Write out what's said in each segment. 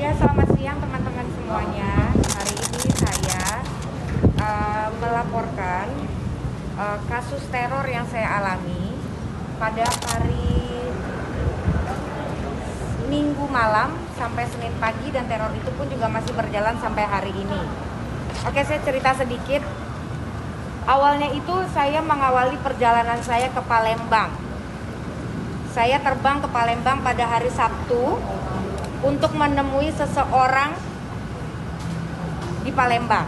Ya, selamat siang teman-teman semuanya. Hari ini saya melaporkan kasus teror yang saya alami pada hari Minggu malam sampai Senin pagi, dan teror itu pun juga masih berjalan sampai hari ini. Oke, saya cerita sedikit. Awalnya itu saya mengawali perjalanan saya ke Palembang. Saya terbang ke Palembang pada hari Sabtu untuk menemui seseorang di Palembang.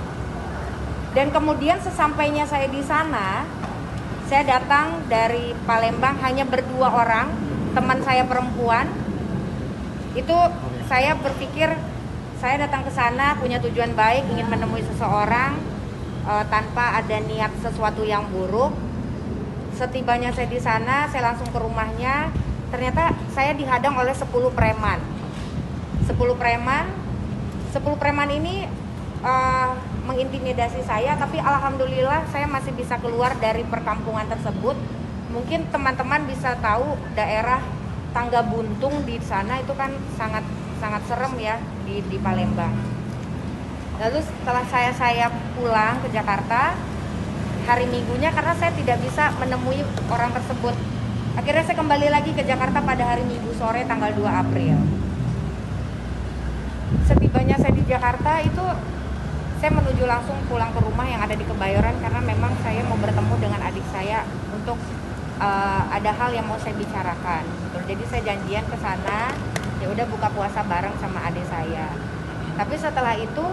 Dan kemudian sesampainya saya di sana, saya datang dari Palembang hanya berdua orang, teman saya perempuan. Itu saya berpikir saya datang ke sana punya tujuan baik, ingin menemui seseorang tanpa ada niat sesuatu yang buruk. Setibanya saya di sana, saya langsung ke rumahnya. Ternyata saya dihadang oleh 10 preman. 10 preman ini mengintimidasi saya, tapi alhamdulillah saya masih bisa keluar dari perkampungan tersebut. Mungkin teman-teman bisa tahu daerah Tangga Buntung di sana itu kan sangat serem ya di Palembang. Lalu setelah saya pulang ke Jakarta hari Minggunya, karena saya tidak bisa menemui orang tersebut, akhirnya saya kembali lagi ke Jakarta pada hari Minggu sore tanggal 2 April. Setibanya saya di Jakarta itu saya menuju langsung pulang ke rumah yang ada di Kebayoran, karena memang saya mau bertemu dengan adik saya untuk ada hal yang mau saya bicarakan. Jadi saya janjian ke sana, ya udah buka puasa bareng sama adik saya. Tapi setelah itu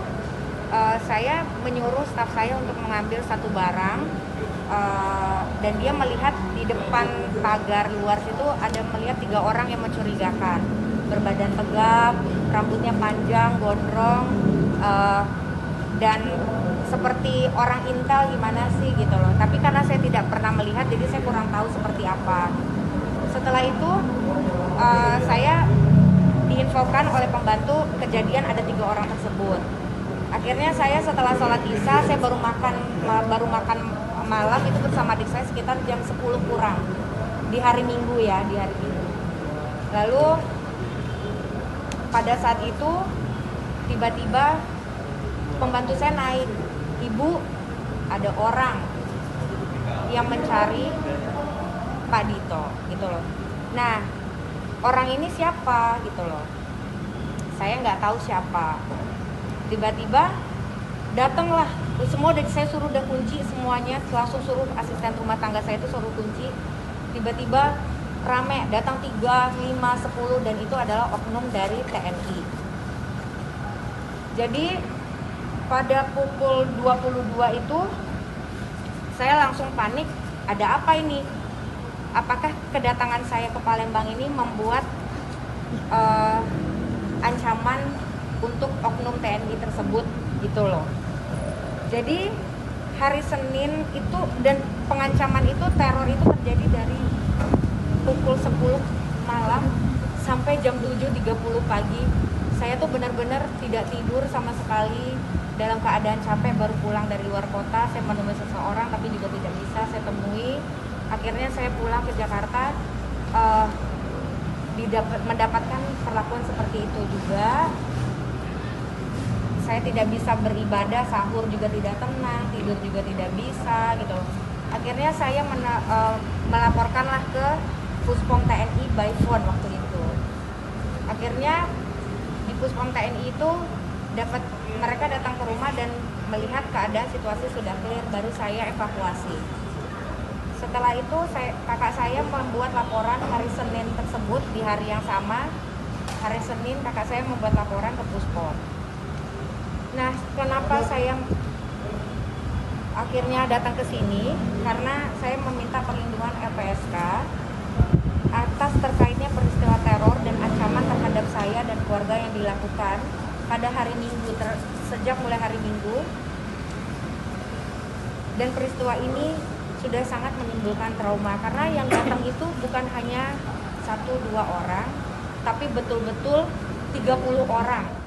saya menyuruh staf saya untuk mengambil satu barang, dan dia melihat di depan pagar luar situ ada melihat 3 orang yang mencurigakan, berbadan tegap, rambutnya panjang, gondrong, dan seperti orang intel gimana sih gitu loh. Tapi karena saya tidak pernah melihat, jadi saya kurang tahu seperti apa. Setelah itu saya diinfokan oleh pembantu kejadian ada 3 orang tersebut. Akhirnya saya setelah sholat isya, saya baru makan malam itu bersama adik saya sekitar jam 10 kurang di hari Minggu ya, di hari Minggu. Lalu pada saat itu tiba-tiba pembantu saya naik, "Ibu, ada orang yang mencari Pak Dito," gitu loh. Nah, orang ini siapa gitu loh. Saya nggak tahu siapa. Tiba-tiba datanglah semua, dari saya suruh udah kunci semuanya, langsung suruh asisten rumah tangga saya itu suruh kunci. Tiba-tiba rame, datang 3, 5, 10, dan itu adalah oknum dari TNI. Jadi pada pukul 22 itu saya langsung panik, ada apa ini? Apakah kedatangan saya ke Palembang ini membuat ancaman untuk oknum TNI tersebut gitu loh. Jadi hari Senin itu, dan pengancaman itu, teror itu terjadi dari pukul 10 malam sampai jam 7.30 pagi. Saya tuh benar-benar tidak tidur sama sekali, dalam keadaan capek, baru pulang dari luar kota. Saya menemui seseorang tapi juga tidak bisa saya temui. Akhirnya saya pulang ke Jakarta, mendapatkan perlakuan seperti itu juga. Saya tidak bisa beribadah, sahur juga tidak tenang, tidur juga tidak bisa gitu. Akhirnya saya melaporkanlah ke Puspom TNI by phone waktu itu. Akhirnya di Puspom TNI itu mereka datang ke rumah dan melihat keadaan situasi sudah clear, baru saya evakuasi. Setelah itu kakak saya membuat laporan hari Senin tersebut, di hari yang sama. Hari Senin kakak saya membuat laporan ke Puspom. Nah, kenapa saya akhirnya datang ke sini? Karena saya meminta perlindungan LPSK atas terkaitnya peristiwa teror dan ancaman terhadap saya dan keluarga yang dilakukan pada hari Minggu, sejak mulai hari Minggu. Dan peristiwa ini sudah sangat menimbulkan trauma, karena yang datang itu bukan hanya 1-2 orang, tapi betul-betul 30 orang.